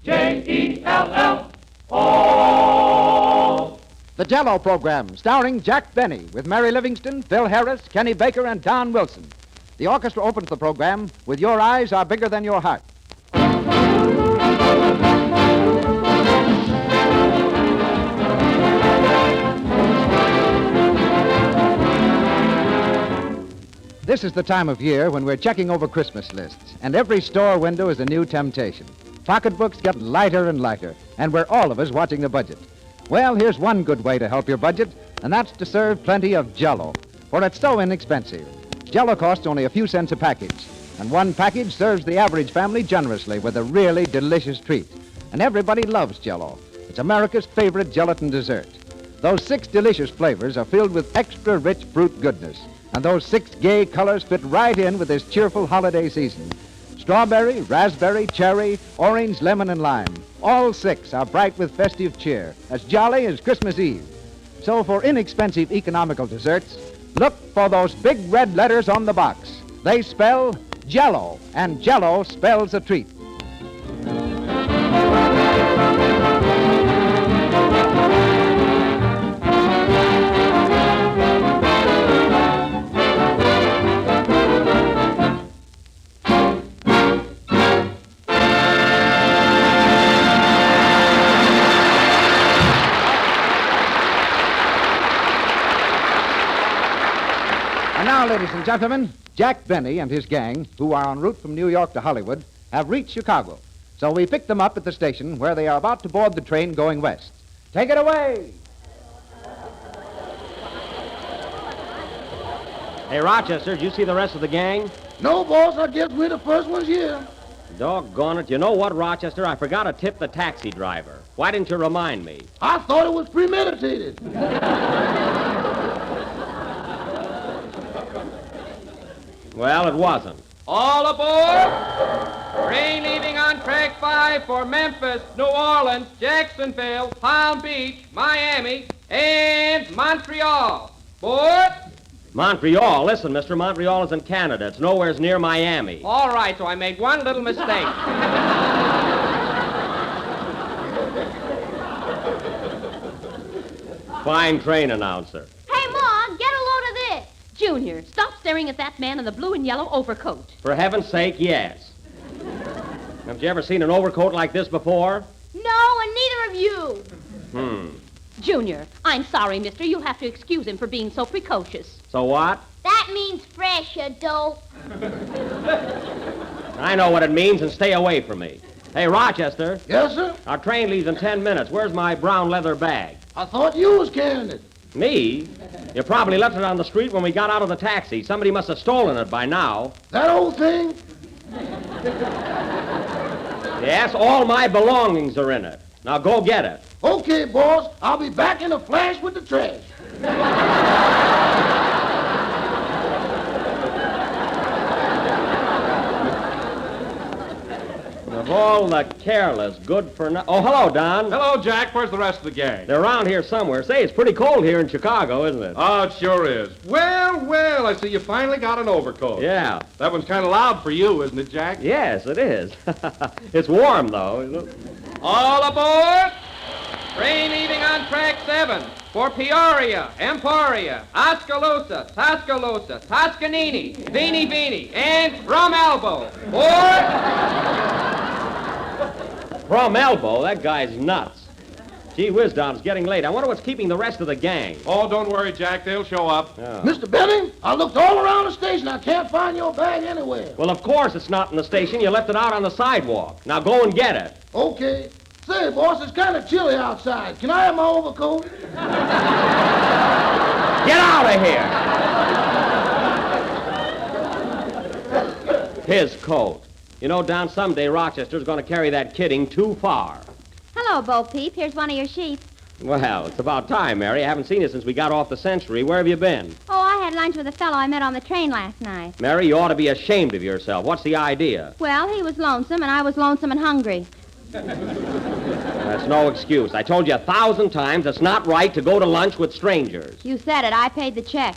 Jello. The Jello Program, starring Jack Benny, with Mary Livingston, Phil Harris, Kenny Baker, and Don Wilson. The orchestra opens the program with Your Eyes Are Bigger Than Your Heart. This is the time of year when we're checking over Christmas lists, and every store window is a new temptation. Pocketbooks get lighter and lighter, and we're all of us watching the budget. Well, here's one good way to help your budget, and that's to serve plenty of Jello, for it's so inexpensive. Jello costs only a few cents a package, and one package serves the average family generously with a really delicious treat. And everybody loves Jello. It's America's favorite gelatin dessert. Those 6 delicious flavors are filled with extra rich fruit goodness, and those 6 gay colors fit right in with this cheerful holiday season. Strawberry, raspberry, cherry, orange, lemon, and lime. All 6 are bright with festive cheer, as jolly as Christmas Eve. So for inexpensive economical desserts, look for those big red letters on the box. They spell Jello, and Jello spells a treat. And now, ladies and gentlemen, Jack Benny and his gang, who are en route from New York to Hollywood, have reached Chicago. So we picked them up at the station where they are about to board the train going west. Take it away! Hey, Rochester, did you see the rest of the gang? No, boss, I guess we're the first ones here. Doggone it. You know what, Rochester? I forgot to tip the taxi driver. Why didn't you remind me? I thought it was premeditated. Well, it wasn't. All aboard! Train leaving on track 5 for Memphis, New Orleans, Jacksonville, Palm Beach, Miami, and Montreal. Board? Montreal. Listen, mister, Montreal is in Canada. It's nowhere near Miami. All right, so I made one little mistake. Fine train announcer. Hey, Ma, get a load of this. Junior, stop staring at that man in the blue and yellow overcoat. For heaven's sake, yes. Have you ever seen an overcoat like this before? No, and neither of you. Junior, I'm sorry, mister. You'll have to excuse him for being so precocious. So what? That means fresh, you dope. I know what it means, and stay away from me. Hey, Rochester. Yes, sir? Our train leaves in 10 minutes. Where's my brown leather bag? I thought you was carrying it. Me? You probably left it on the street when we got out of the taxi. Somebody must have stolen it by now. That old thing? Yes, all my belongings are in it. Now go get it. Okay, boss. I'll be back in a flash with the trash. Of all the careless, good for no... Oh, hello, Don. Hello, Jack. Where's the rest of the gang? They're around here somewhere. Say, it's pretty cold here in Chicago, isn't it? Oh, it sure is. Well, I see you finally got an overcoat. Yeah. That one's kind of loud for you, isn't it, Jack? Yes, it is. It's warm, though. All aboard! Train leaving on track 7 for Peoria, Emporia, Oskaloosa, Tuscaloosa, Toscanini, Vini, and From Elbow. Board! From Elbow? That guy's nuts. Gee whiz, Don, it's getting late. I wonder what's keeping the rest of the gang. Oh, don't worry, Jack. They'll show up. Oh. Mr. Benning, I looked all around the station. I can't find your bag anywhere. Well, of course it's not in the station. You left it out on the sidewalk. Now go and get it. Okay. Say, boss, it's kind of chilly outside. Can I have my overcoat? Get out of here! His coat. You know, Don, someday Rochester's going to carry that kidding too far. Hello, Bo Peep. Here's one of your sheep. Well, it's about time, Mary. I haven't seen you since we got off the Century. Where have you been? Oh, I had lunch with a fellow I met on the train last night. Mary, you ought to be ashamed of yourself. What's the idea? Well, he was lonesome, and I was lonesome and hungry. That's no excuse. I told you 1,000 times it's not right to go to lunch with strangers. You said it. I paid the check.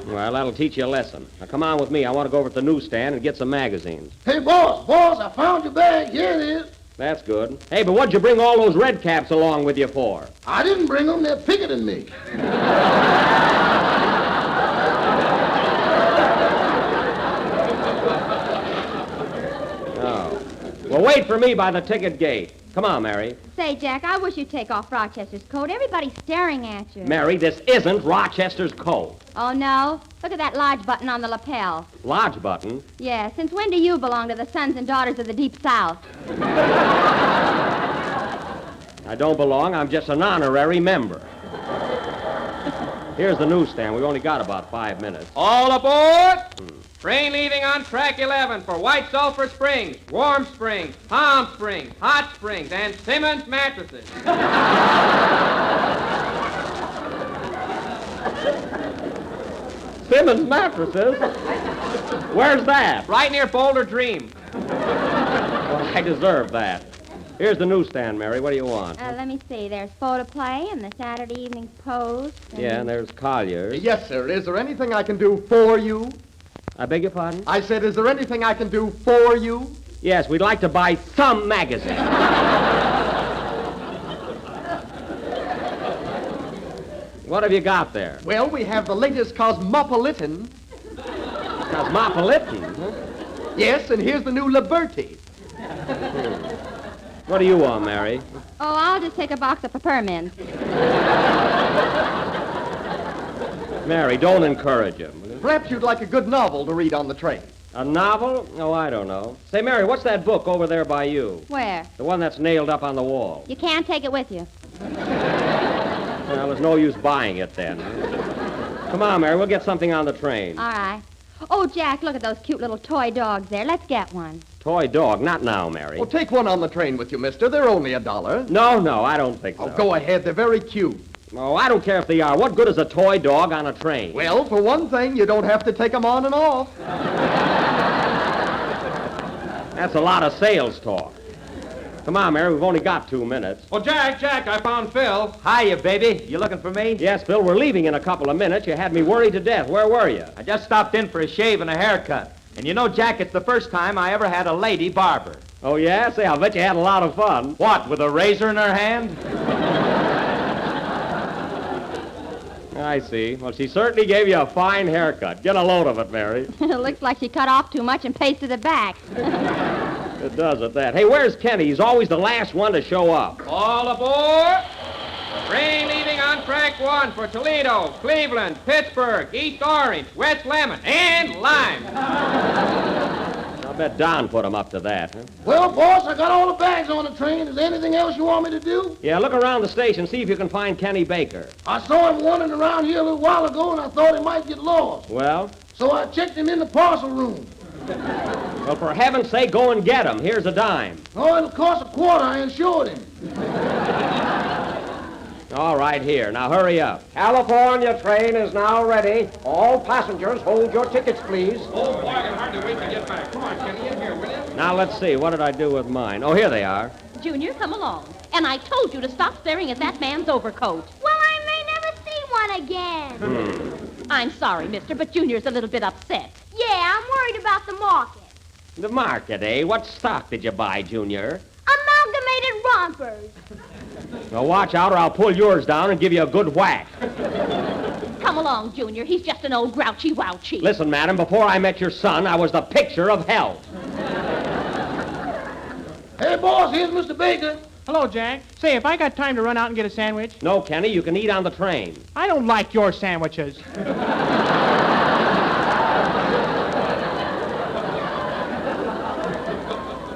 Well, that'll teach you a lesson. Now, come on with me. I want to go over to the newsstand and get some magazines. Hey, boss, I found your bag That's good. Hey, but what'd you bring all those red caps along with you for? I didn't bring them. They're picketing me. Oh. Well, wait for me by the ticket gate. Come on, Mary. Say, Jack, I wish you'd take off Rochester's coat. Everybody's staring at you. Mary, this isn't Rochester's coat. Oh, no? Look at that lodge button on the lapel. Lodge button? Yeah, since when do you belong to the Sons and Daughters of the Deep South? I don't belong. I'm just an honorary member. Here's the newsstand. We've only got about 5 minutes. All aboard! Train leaving on track 11 for White Sulphur Springs, Warm Springs, Palm Springs, Hot Springs, and Simmons Mattresses. Simmons Mattresses? Where's that? Right near Boulder Dream. Well, I deserve that. Here's the newsstand, Mary. What do you want? Let me see. There's Photoplay and the Saturday Evening Post. Yeah, and there's Collier's. Yes, sir. Is there anything I can do for you? I beg your pardon? I said, is there anything I can do for you? Yes, we'd like to buy some magazine. What have you got there? Well, we have the latest Cosmopolitan. Cosmopolitan, huh? Yes, and here's the new Liberty. What do you want, Mary? Oh, I'll just take a box of peppermints. Mary, don't encourage him. Perhaps you'd like a good novel to read on the train. A novel? Oh, I don't know. Say, Mary, what's that book over there by you? Where? The one that's nailed up on the wall. You can't take it with you. Well, there's no use buying it then. Come on, Mary, we'll get something on the train. All right. Oh, Jack, look at those cute little toy dogs there. Let's get one. Toy dog, not now, Mary. Well, take one on the train with you, mister. They're only $1. No, I don't think so. Oh, go ahead. They're very cute. Oh, I don't care if they are. What good is a toy dog on a train? Well, for one thing, you don't have to take them on and off. That's a lot of sales talk. Come on, Mary, we've only got 2 minutes. Well, Jack, I found Phil. Hiya, baby. You looking for me? Yes, Phil, we're leaving in a couple of minutes. You had me worried to death. Where were you? I just stopped in for a shave and a haircut. And you know, Jack, it's the first time I ever had a lady barber. Oh, yeah? Say, I'll bet you had a lot of fun. What, with a razor in her hand? I see. Well, she certainly gave you a fine haircut. Get a load of it, Mary. It looks like she cut off too much and pasted it back. It does at that. Hey, where's Kenny? He's always the last one to show up. All aboard! Train leaving on track 1 for Toledo, Cleveland, Pittsburgh, East Orange, West Lemon, and Lime. I'll bet Don put him up to that, huh? Well, boss, I got all the bags on the train. Is there anything else you want me to do? Yeah, look around the station, see if you can find Kenny Baker. I saw him wandering around here a little while ago, and I thought he might get lost. Well? So I checked him in the parcel room. Well, for heaven's sake, go and get him. Here's a dime. Oh, it'll cost $0.25. I insured him. All right, here. Now, hurry up. California train is now ready. All passengers, hold your tickets, please. Oh, boy, I can hardly wait to get back. Come on, Kenny, in here, will you? Now, let's see. What did I do with mine? Oh, here they are. Junior, come along. And I told you to stop staring at that man's overcoat. Well, I may never see one again. I'm sorry, mister, but Junior's a little bit upset. Yeah, I'm worried about the market. The market, eh? What stock did you buy, Junior? Amalgamated rompers. Well, watch out or I'll pull yours down and give you a good whack. Come along, Junior. He's just an old grouchy wouchy. Listen, madam, before I met your son, I was the picture of health. Hey, boss, here's Mr. Baker. Hello, Jack. Say, if I got time to run out and get a sandwich? No, Kenny, you can eat on the train. I don't like your sandwiches.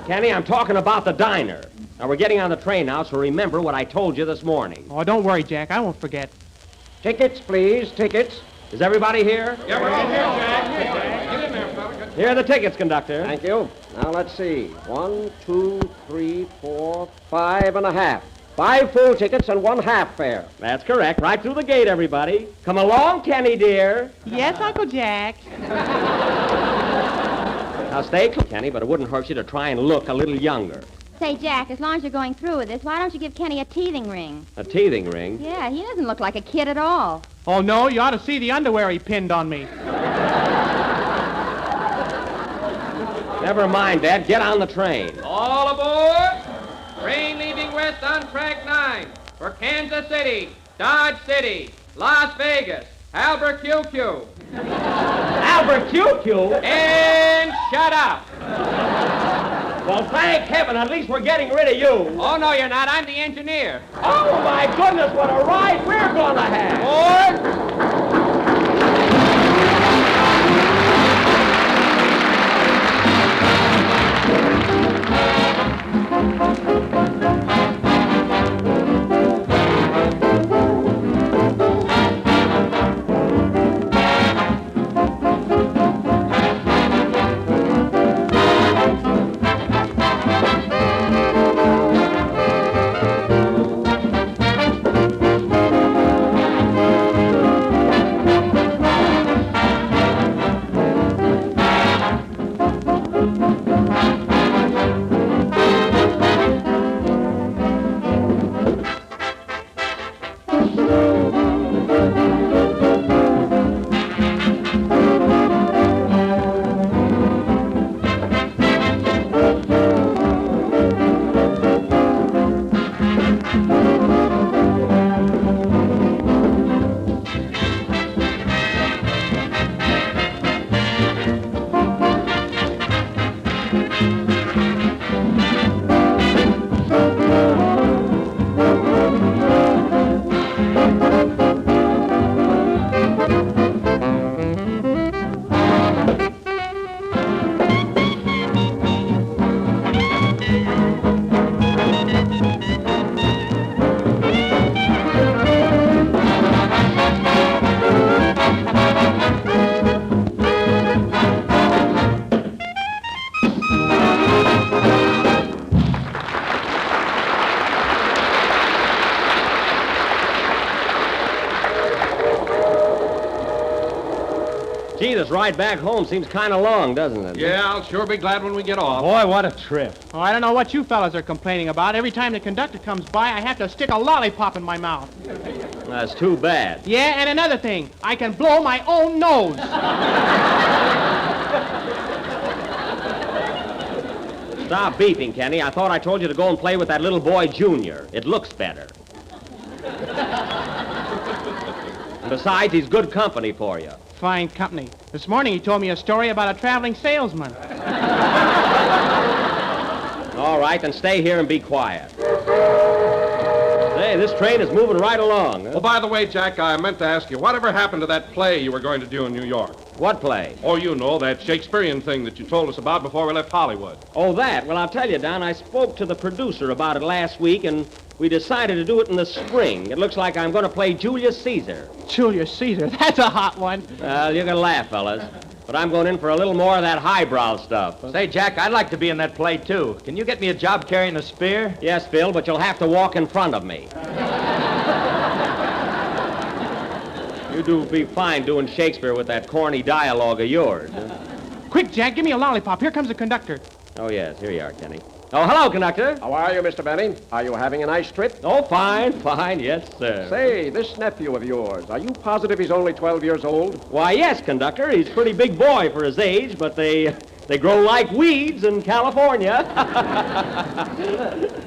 Kenny, I'm talking about the diner. Now, we're getting on the train now, so remember what I told you this morning. Oh, don't worry, Jack. I won't forget. Tickets, please, tickets. Is everybody here? Yeah, we're all here, Jack. Get in there, fella. Here are the tickets, conductor. Thank you. Now, let's see. 1, 2, 3, 4, 5.5. 5 full tickets and 1 half fare. That's correct. Right through the gate, everybody. Come along, Kenny, dear. Yes, Uncle Jack. Now, stay close, Kenny, but it wouldn't hurt you to try and look a little younger. Say, Jack, as long as you're going through with this, why don't you give Kenny a teething ring? A teething ring? Yeah, he doesn't look like a kid at all. Oh, no, you ought to see the underwear he pinned on me. Never mind, Dad. Get on the train. All aboard! Train leaving west on track 9 for Kansas City, Dodge City, Las Vegas, Albuquerque. Albuquerque? And shut up. Well, thank heaven, at least we're getting rid of you. Oh, no, you're not. I'm the engineer. Oh, my goodness, what a ride we're gonna have. Gee, this ride back home seems kind of long, doesn't it? Yeah, I'll sure be glad when we get off. Boy, what a trip. Oh, I don't know what you fellas are complaining about. Every time the conductor comes by, I have to stick a lollipop in my mouth. That's too bad. Yeah, and another thing, I can blow my own nose. Stop beeping, Kenny. I thought I told you to go and play with that little boy, Junior. It looks better. And besides, he's good company for you. Fine company. This morning he told me a story about a traveling salesman. All right, then stay here and be quiet. Say, this train is moving right along. Huh? Oh, by the way, Jack, I meant to ask you, whatever happened to that play you were going to do in New York? What play? Oh, you know, that Shakespearean thing that you told us about before we left Hollywood. Oh, that? Well, I'll tell you, Don, I spoke to the producer about it last week, and we decided to do it in the spring. It looks like I'm going to play Julius Caesar. Julius Caesar, that's a hot one. Well, you can laugh, fellas. But I'm going in for a little more of that highbrow stuff. Say, Jack, I'd like to be in that play, too. Can you get me a job carrying a spear? Yes, Phil, but you'll have to walk in front of me. You do be fine doing Shakespeare with that corny dialogue of yours. Huh? Quick, Jack, give me a lollipop. Here comes the conductor. Oh, yes, here you are, Kenny. Oh, hello, conductor. How are you, Mr. Benny? Are you having a nice trip? Oh, fine, yes, sir. Say, this nephew of yours, are you positive he's only 12 years old? Why, yes, conductor. He's a pretty big boy for his age, but they grow like weeds in California.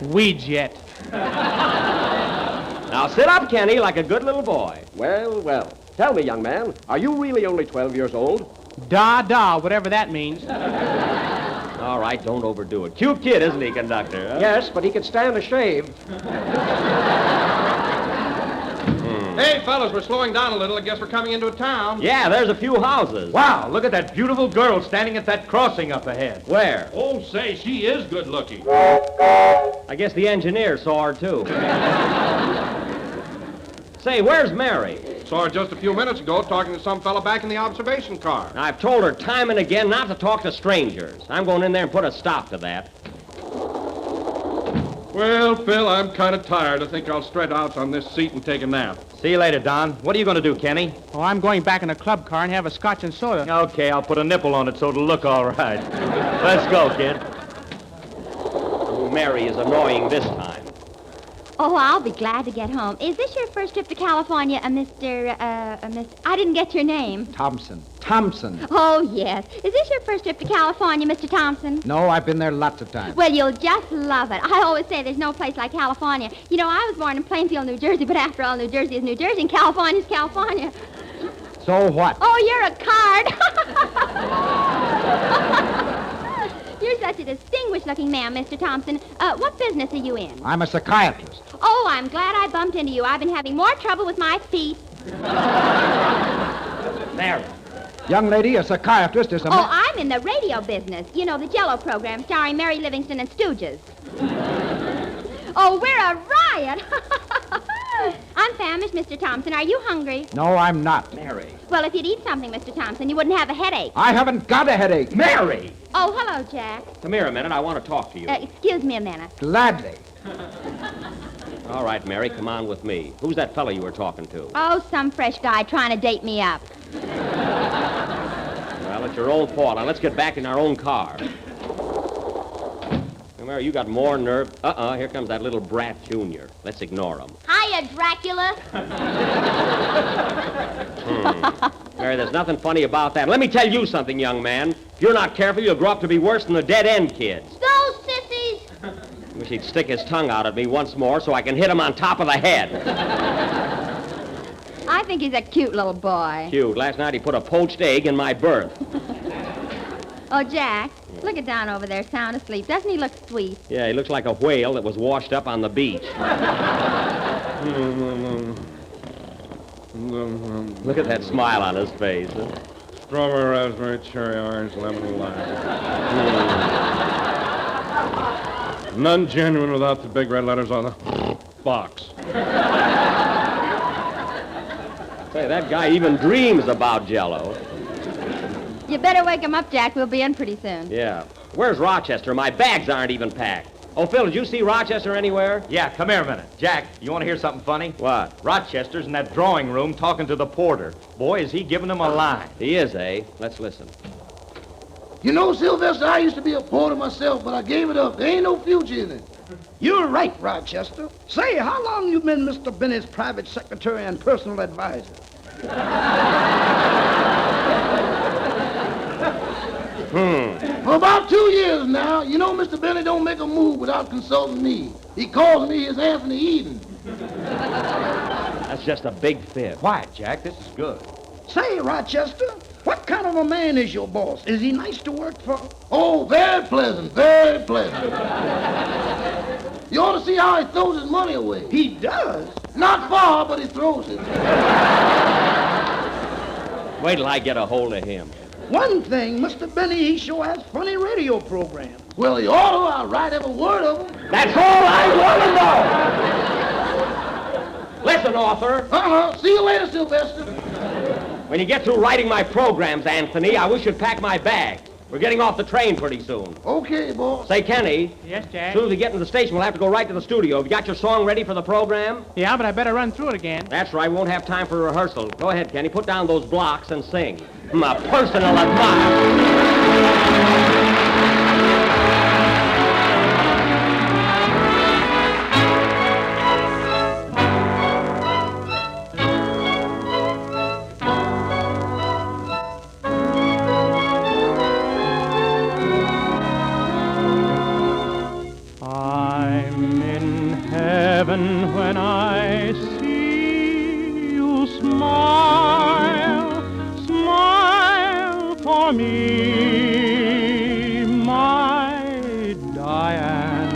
Weeds yet. Now, sit up, Kenny, like a good little boy. Well, well. Tell me, young man, are you really only 12 years old? Da, whatever that means. All right, don't overdo it. Cute kid, isn't he, conductor? Huh? Yes, but he can stand a shave. Hey, fellas, we're slowing down a little. I guess we're coming into a town. Yeah, there's a few houses. Wow, look at that beautiful girl standing at that crossing up ahead. Where? Oh, say, she is good looking. I guess the engineer saw her, too. Say, where's Mary? Saw her just a few minutes ago talking to some fella back in the observation car. I've told her time and again not to talk to strangers. I'm going in there and put a stop to that. Well, Phil, I'm kind of tired. I think I'll stretch out on this seat and take a nap. See you later, Don. What are you going to do, Kenny? Oh, I'm going back in the club car and have a scotch and soda. Okay, I'll put a nipple on it so it'll look all right. Let's go, kid. Oh, Mary is annoying this time. Oh, I'll be glad to get home. Is this your first trip to California, Mr. I didn't get your name. Thompson. Oh, yes. Is this your first trip to California, Mr. Thompson? No, I've been there lots of times. Well, you'll just love it. I always say there's no place like California. You know, I was born in Plainfield, New Jersey, but after all, New Jersey is New Jersey, and California's California. So what? Oh, you're a card. You're such a distinguished-looking man, Mr. Thompson. What business are you in? I'm a psychiatrist. Oh, I'm glad I bumped into you. I've been having more trouble with my feet. There. Young lady, a psychiatrist is a... Oh, I'm in the radio business. You know, the Jello Program starring Mary Livingston and Stooges. Oh, we're a riot. I'm famished, Mr. Thompson. Are you hungry? No, I'm not. Mary. Well, if you'd eat something, Mr. Thompson, you wouldn't have a headache. I haven't got a headache. Mary! Oh, hello, Jack. Come here a minute. I want to talk to you. Excuse me a minute. Gladly. All right, Mary, come on with me. Who's that fellow you were talking to? Oh, some fresh guy trying to date me up. Well, it's your own fault. Now, let's get back in our own car. Now, Mary, you got more nerve. Here comes that little brat, Junior. Let's ignore him. Hiya, Dracula. Mary, there's nothing funny about that. Let me tell you something, young man. If you're not careful, you'll grow up to be worse than the dead-end kids. Those sissies. Wish he'd stick his tongue out at me once more so I can hit him on top of the head. I think he's a cute little boy. Cute. Last night he put a poached egg in my berth. Oh, Jack, look at Don over there, sound asleep. Doesn't he look sweet? Yeah, he looks like a whale that was washed up on the beach. Look at that smile on his face. Huh? Strawberry, raspberry, cherry, orange, lemon, and lime. None genuine without the big red letters on the box. Say, that guy even dreams about Jello. You better wake him up, Jack. We'll be in pretty soon. Yeah. Where's Rochester? My bags aren't even packed. Oh, Phil, did you see Rochester anywhere? Yeah, come here a minute. Jack, you want to hear something funny? What? Rochester's in that drawing room talking to the porter. Boy, is he giving him a line. He is, eh? Let's listen. You know, Sylvester, I used to be a porter myself, but I gave it up. There ain't no future in it. You're right, Rochester. Say, how long you been Mr. Bennett's private secretary and personal advisor? For about 2 years now. You know, Mr. Bennett don't make a move without consulting me. He calls me his Anthony Eden. That's just a big fib. Quiet, Jack. This is good. Say, Rochester, what kind of a man is your boss? Is he nice to work for? Oh, very pleasant, very pleasant. You ought to see how he throws his money away. He does? Not far, but he throws it. Wait till I get a hold of him. One thing, Mr. Benny, he sure has funny radio programs. Well, he ought to. I'll write every word of them. That's all I want to know! Listen, author. See you later, Sylvester. When you get through writing my programs, Anthony, I wish you'd pack my bag. We're getting off the train pretty soon. Okay, boss. Say, Kenny. Yes, Jack? As soon as we get to the station, we'll have to go right to the studio. Have you got your song ready for the program? Yeah, but I better run through it again. That's right. We won't have time for rehearsal. Go ahead, Kenny. Put down those blocks and sing. My personal advice. I'm in heaven when I see you smile, smile for me, my Diane.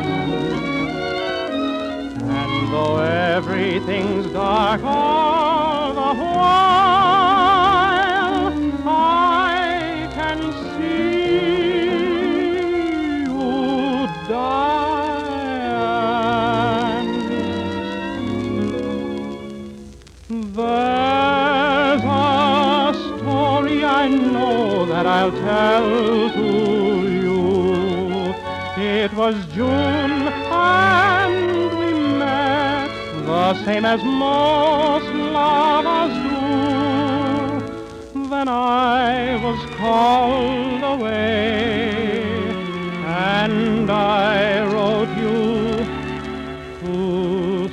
And though everything's dark all the while, I can see you, Diane. There's a story I know that I'll tell to you. It was June and we met, the same as most lovers do. Then I was called away and I wrote you to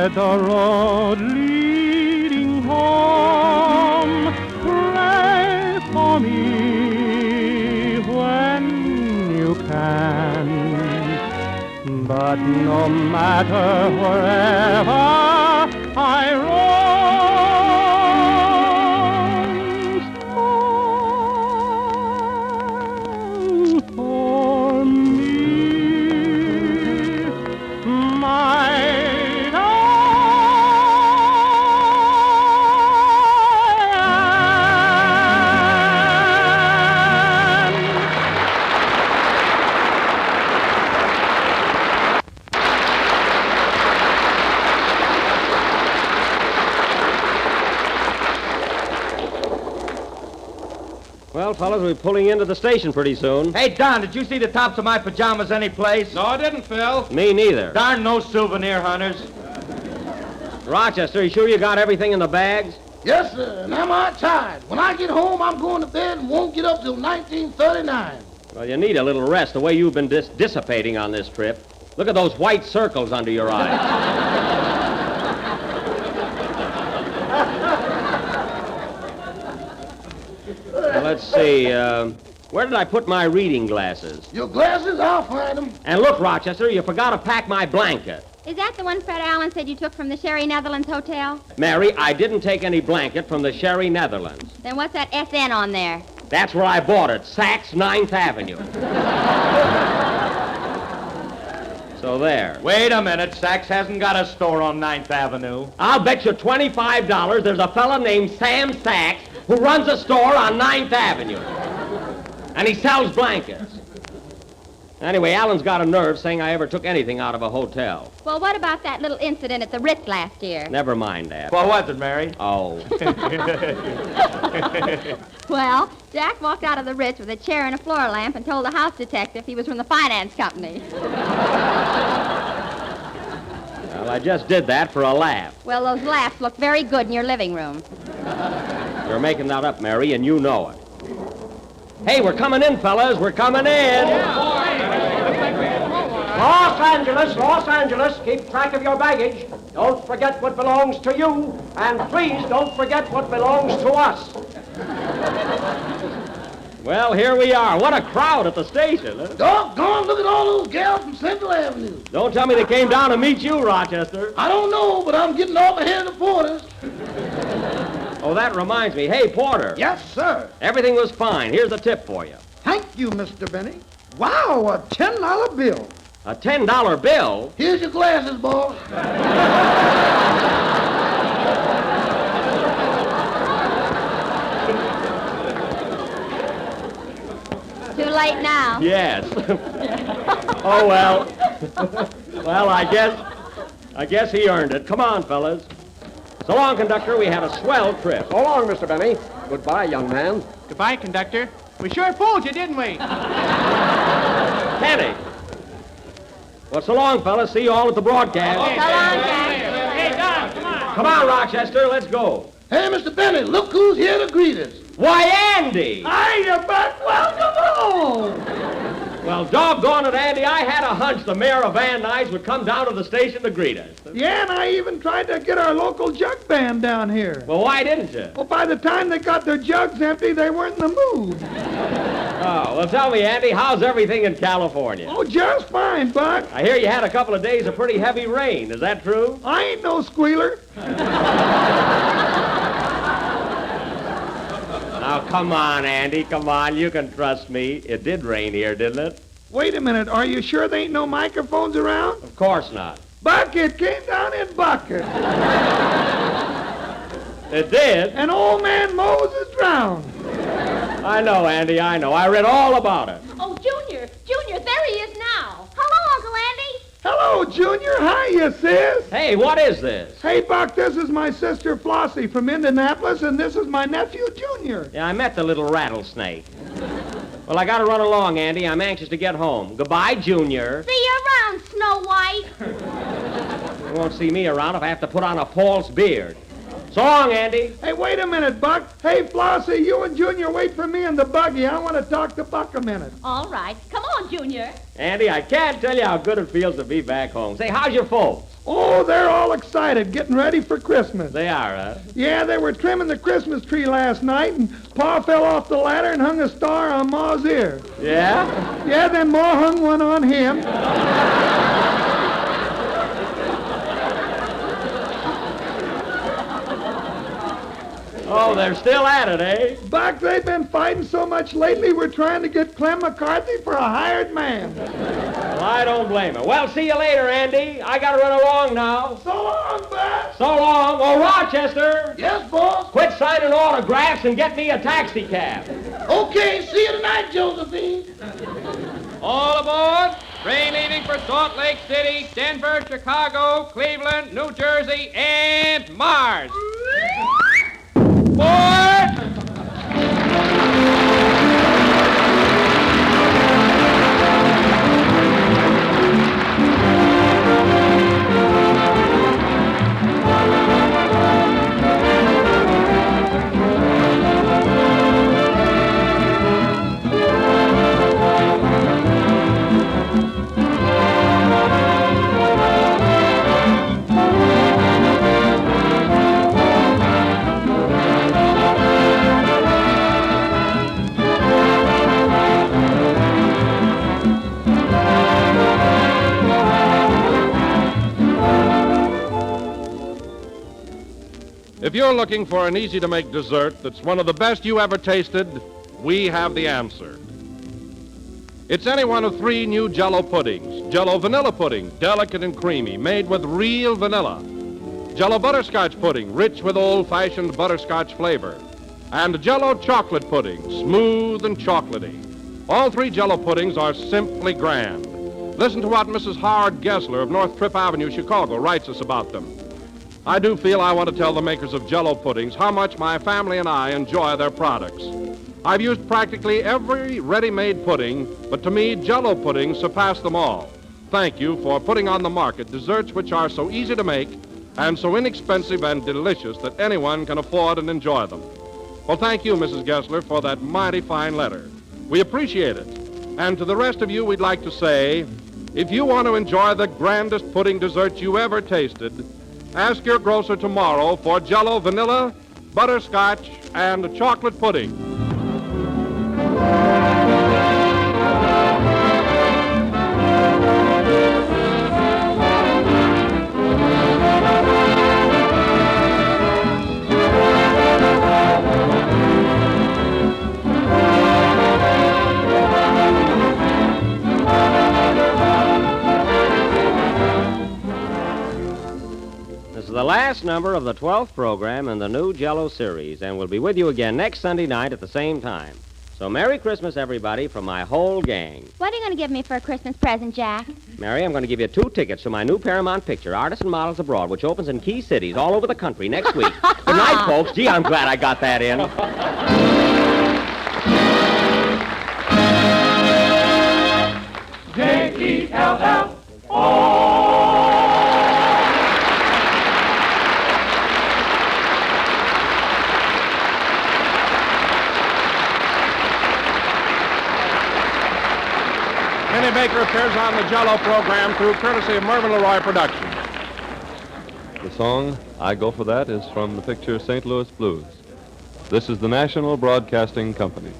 tread the road leading home. Pray for me when you can. But no matter wherever I roam, stand for me, my Well, fellas, we're pulling into the station pretty soon. Hey, Don, did you see the tops of my pajamas anyplace? No, I didn't, Phil. Me neither. Darn no souvenir hunters. Rochester, you sure you got everything in the bags? Yes, sir, and I'm tired. When I get home, I'm going to bed and won't get up till 1939. Well, you need a little rest the way you've been dissipating on this trip. Look at those white circles under your eyes. Now, let's see, where did I put my reading glasses? Your glasses, I'll find them. And look, Rochester, you forgot to pack my blanket. Is that the one Fred Allen said you took from the Sherry Netherlands Hotel? Mary, I didn't take any blanket from the Sherry Netherlands. Then what's that SN on there? That's where I bought it, Saks 9th Avenue. So there. Wait a minute, Saks hasn't got a store on 9th Avenue. I'll bet you $25 there's a fella named Sam Saks who runs a store on 9th Avenue. And he sells blankets. Anyway, Alan's got a nerve saying I ever took anything out of a hotel. Well, what about that little incident at the Ritz last year? Never mind that. What was it, Mary? Oh. Well, Jack walked out of the Ritz with a chair and a floor lamp and told the house detective he was from the finance company. Well, I just did that for a laugh. Well, those laughs look very good in your living room. You're making that up, Mary, and you know it. Hey, we're coming in, fellas. We're coming in. Los Angeles, keep track of your baggage. Don't forget what belongs to you, and please don't forget what belongs to us. Well, here we are. What a crowd at the station. Huh? Doggone, look at all those gals from Central Avenue. Don't tell me they came down to meet you, Rochester. I don't know, but I'm getting off ahead of the Porters. Oh, that reminds me. Hey, Porter. Yes, sir. Everything was fine. Here's a tip for you. Thank you, Mr. Benny. Wow, a $10 bill. A $10 bill? Here's your glasses, boy. Too late now. Yes. Oh, well. Well, I guess he earned it. Come on, fellas. So long, conductor. We had a swell trip. So long, Mr. Benny. Goodbye, young man. Goodbye, conductor. We sure fooled you, didn't we? Kenny. Well, so long, fellas. See you all at the broadcast. So long, Jack. Hey, Don, come on. Come on, Rochester. Let's go. Hey, Mr. Bennett, look who's here to greet us. Why, Andy! Hiya, Buck. Welcome home. Well, doggone it, Andy, I had a hunch the mayor of Van Nuys would come down to the station to greet us. Yeah, and I even tried to get our local jug band down here. Well, why didn't you? Well, by the time they got their jugs empty, they weren't in the mood. Oh, well, tell me, Andy, how's everything in California? Oh, just fine, Buck. I hear you had a couple of days of pretty heavy rain. Is that true? I ain't no squealer. Now, come on, Andy, come on. You can trust me. It did rain here, didn't it? Wait a minute. Are you sure there ain't no microphones around? Of course not. Buck, it came down in buckets. It did? And old man Moses drowned. I know, Andy, I know. I read all about it. Oh, Junior, there he is now. Hello, Uncle Andy. Hello, Junior. Hiya, sis. Hey, what is this? Hey, Buck, this is my sister Flossie from Indianapolis, and this is my nephew, Junior. Yeah, I met the little rattlesnake. Well, I gotta run along, Andy. I'm anxious to get home. Goodbye, Junior. See you around, Snow White. You won't see me around if I have to put on a false beard. So long, Andy. Hey, wait a minute, Buck. Hey, Flossie, you and Junior wait for me in the buggy. I want to talk to Buck a minute. All right. Come on, Junior. Andy, I can't tell you how good it feels to be back home. Say, how's your folks? Oh, they're all excited, getting ready for Christmas. They are, huh? Yeah, they were trimming the Christmas tree last night, and Pa fell off the ladder and hung a star on Ma's ear. Yeah? Yeah, then Ma hung one on him. Oh, they're still at it, eh? Buck, they've been fighting so much lately, we're trying to get Clem McCarthy for a hired man. Well, I don't blame her. Well, see you later, Andy. I gotta run along now. So long, Buck. So long. Oh, Rochester. Yes, boss? Quit signing autographs and get me a taxi cab. Okay, see you tonight, Josephine. All aboard. Train leaving for Salt Lake City, Denver, Chicago, Cleveland, New Jersey, and Mars. Board! If you're looking for an easy-to-make dessert that's one of the best you ever tasted, we have the answer. It's any one of 3 new Jello puddings. Jello vanilla pudding, delicate and creamy, made with real vanilla. Jello butterscotch pudding, rich with old-fashioned butterscotch flavor. And Jello chocolate pudding, smooth and chocolatey. All 3 Jello puddings are simply grand. Listen to what Mrs. Howard Gessler of North Trip Avenue, Chicago, writes us about them. I do feel I want to tell the makers of Jello puddings how much my family and I enjoy their products. I've used practically every ready-made pudding, but to me, Jello puddings surpass them all. Thank you for putting on the market desserts which are so easy to make and so inexpensive and delicious that anyone can afford and enjoy them. Well, thank you, Mrs. Gessler, for that mighty fine letter. We appreciate it. And to the rest of you, we'd like to say, if you want to enjoy the grandest pudding dessert you ever tasted, ask your grocer tomorrow for Jello vanilla, butterscotch, and chocolate pudding. The last number of the 12th program in the new Jello series, and we'll be with you again next Sunday night at the same time. So Merry Christmas, everybody, from my whole gang. What are you going to give me for a Christmas present, Jack? Mary, I'm going to give you 2 tickets to my new Paramount picture, Artists and Models Abroad, which opens in key cities all over the country next week. Good night, folks. Gee, I'm glad I got that in. Jello. Penny Baker appears on the Jello program through courtesy of Mervyn LeRoy Productions. The song, I Go For That, is from the picture St. Louis Blues. This is the National Broadcasting Company.